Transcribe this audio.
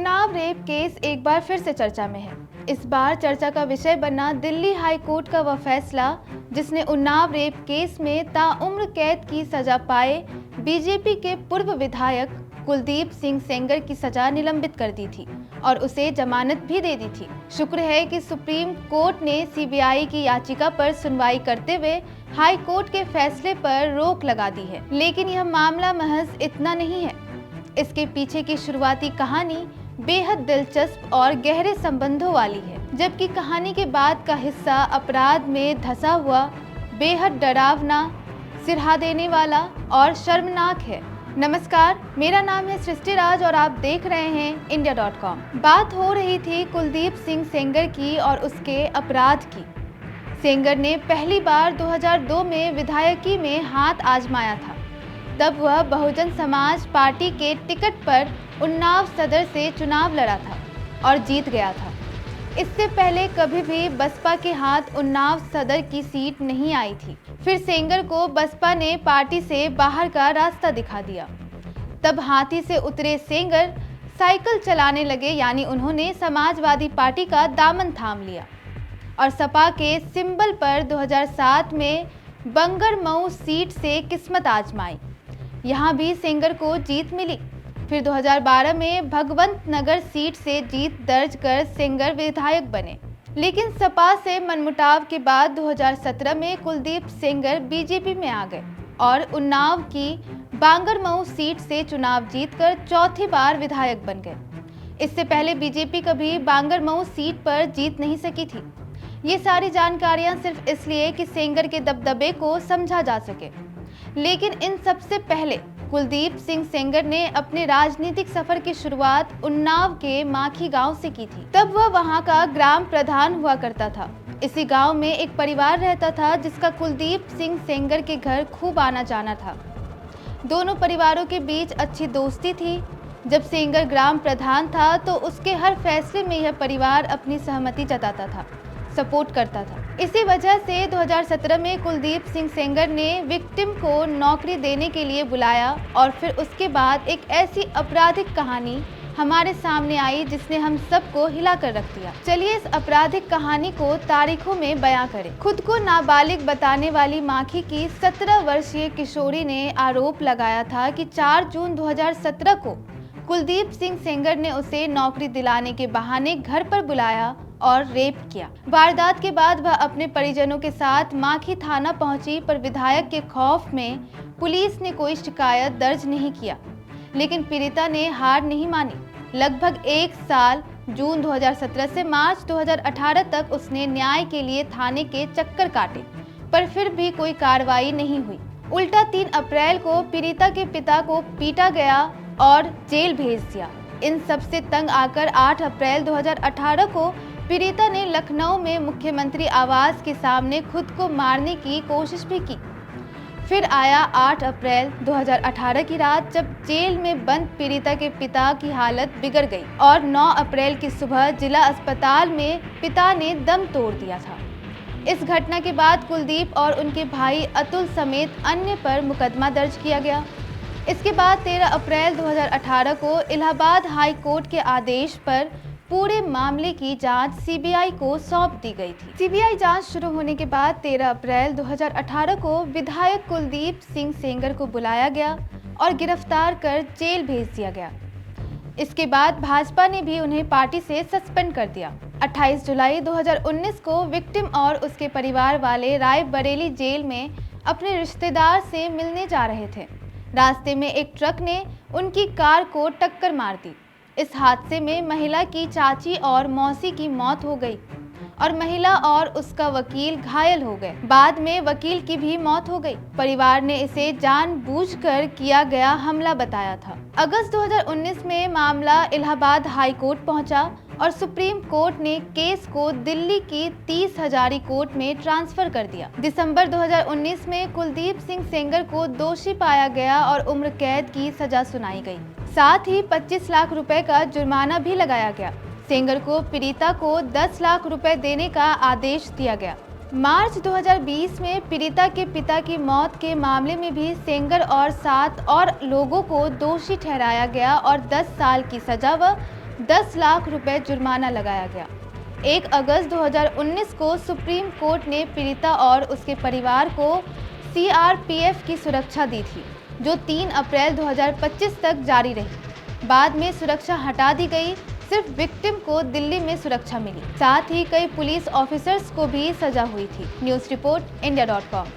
Unnao rape case एक बार फिर से चर्चा में है। इस बार चर्चा का विषय बना दिल्ली हाई कोर्ट का वह फैसला जिसने उन्नाव रेप केस में ताउम्र कैद की सजा पाए बीजेपी के पूर्व विधायक कुलदीप सिंह सेंगर की सजा निलंबित कर दी थी और उसे जमानत भी दे दी थी। शुक्र है कि सुप्रीम कोर्ट ने सीबीआई की याचिका पर सुनवाई करते हुए हाई कोर्ट के फैसले पर रोक लगा दी है। लेकिन यह मामला महज इतना नहीं है। इसके पीछे की शुरुआती कहानी बेहद दिलचस्प और गहरे संबंधों वाली है, जबकि कहानी के बाद का हिस्सा अपराध में धंसा हुआ बेहद डरावना, सिरहा देने वाला और शर्मनाक है। नमस्कार, मेरा नाम है सृष्टि राज और आप देख रहे हैं इंडिया.com। बात हो रही थी कुलदीप सिंह सेंगर की और उसके अपराध की। सेंगर ने पहली बार 2002 में विधायकी में हाथ आजमाया था। तब वह बहुजन समाज पार्टी के टिकट पर उन्नाव सदर से चुनाव लड़ा था और जीत गया था। इससे पहले कभी भी बसपा के हाथ उन्नाव सदर की सीट नहीं आई थी। फिर सेंगर को बसपा ने पार्टी से बाहर का रास्ता दिखा दिया। तब हाथी से उतरे सेंगर साइकिल चलाने लगे, यानी उन्होंने समाजवादी पार्टी का दामन थाम लिया और सपा के सिंबल पर 2007 में बंगरमऊ सीट से किस्मत आजमाई। यहाँ भी सेंगर को जीत मिली। फिर 2012 में भगवंत नगर सीट से जीत दर्ज कर सेंगर विधायक बने। लेकिन सपा से मनमुटाव के बाद 2017 में कुलदीप सेंगर बीजेपी में आ गए और उन्नाव की बांगरमऊ सीट से चुनाव जीतकर चौथी बार विधायक बन गए। इससे पहले बीजेपी कभी बांगरमऊ सीट पर जीत नहीं सकी थी। ये सारी जानकारियां सिर्फ इसलिए कि सेंगर के दबदबे को समझा जा सके। लेकिन इन सबसे पहले कुलदीप सिंह सेंगर ने अपने राजनीतिक सफर की शुरुआत उन्नाव के माखी गांव से की थी। तब वह वहां का ग्राम प्रधान हुआ करता था। इसी गांव में एक परिवार रहता था जिसका कुलदीप सिंह सेंगर के घर खूब आना जाना था। दोनों परिवारों के बीच अच्छी दोस्ती थी। जब सेंगर ग्राम प्रधान था तो उसके हर फैसले में यह परिवार अपनी सहमति जताता था, सपोर्ट करता था। इसी वजह से 2017 में कुलदीप सिंह सेंगर ने विक्टिम को नौकरी देने के लिए बुलाया और फिर उसके बाद एक ऐसी आपराधिक कहानी हमारे सामने आई जिसने हम सबको हिला कर रख दिया। चलिए इस आपराधिक कहानी को तारीखों में बयां करें। खुद को नाबालिग बताने वाली माखी की 17 वर्षीय किशोरी ने आरोप लगाया था कि 4 जून 2017 को कुलदीप सिंह सेंगर ने उसे नौकरी दिलाने के बहाने घर पर बुलाया और रेप किया। वारदात के बाद वह अपने परिजनों के साथ माखी थाना पहुंची, पर विधायक के खौफ में पुलिस ने कोई शिकायत दर्ज नहीं किया। लेकिन पीड़िता ने हार नहीं मानी। लगभग 1 साल जून 2017 से मार्च 2018 तक उसने न्याय के लिए थाने के चक्कर काटे, पर फिर भी कोई कार्रवाई नहीं हुई। उल्टा 3 अप्रैल को पीड़िता के पिता को पीटा गया और जेल भेज दिया। इन सबसे तंग आकर 8 अप्रैल 2018 को पीड़िता ने लखनऊ में मुख्यमंत्री आवास के सामने खुद को मारने की कोशिश भी की। फिर आया 8 अप्रैल 2018 की रात, जब जेल में बंद पीड़िता के पिता की हालत बिगड़ गई और 9 अप्रैल की सुबह जिला अस्पताल में पिता ने दम तोड़ दिया था। इस घटना के बाद कुलदीप और उनके भाई अतुल समेत अन्य पर मुकदमा दर्ज किया गया। इसके बाद 13 अप्रैल 2018 को इलाहाबाद हाई कोर्ट के आदेश पर पूरे मामले की जांच सीबीआई को सौंप दी गई थी। सीबीआई जांच शुरू होने के बाद 13 अप्रैल 2018 को विधायक कुलदीप सिंह सेंगर को बुलाया गया और गिरफ्तार कर जेल भेज दिया गया। इसके बाद भाजपा ने भी उन्हें पार्टी से सस्पेंड कर दिया। 28 जुलाई 2019 को विक्टिम और उसके परिवार वाले रायबरेली जेल में अपने रिश्तेदार से मिलने जा रहे थे। रास्ते में एक ट्रक ने उनकी कार को टक्कर मार दी। इस हादसे में महिला की चाची और मौसी की मौत हो गई और महिला और उसका वकील घायल हो गए। बाद में वकील की भी मौत हो गई। परिवार ने इसे जानबूझकर किया गया हमला बताया था। अगस्त 2019 में मामला इलाहाबाद हाई कोर्ट पहुंचा और सुप्रीम कोर्ट ने केस को दिल्ली की 30 हजारी कोर्ट में ट्रांसफर कर दिया। दिसंबर 2019 में कुलदीप सिंह सेंगर को दोषी पाया गया और उम्र कैद की सजा सुनाई गई। साथ ही 25 लाख रुपए का जुर्माना भी लगाया गया। सेंगर को पीड़िता को 10 लाख रुपए देने का आदेश दिया गया। मार्च 2020 में पीड़िता के पिता की मौत के मामले में भी सेंगर और 7 और लोगों को दोषी ठहराया गया और 10 साल की सजा व 10 लाख रुपए जुर्माना लगाया गया। 1 अगस्त 2019 को सुप्रीम कोर्ट ने पीड़िता और उसके परिवार को सीआरपीएफ की सुरक्षा दी थी, जो 3 अप्रैल 2025 तक जारी रही। बाद में सुरक्षा हटा दी गई, सिर्फ विक्टिम को दिल्ली में सुरक्षा मिली। साथ ही कई पुलिस ऑफिसर्स को भी सजा हुई थी। News report इंडिया.com।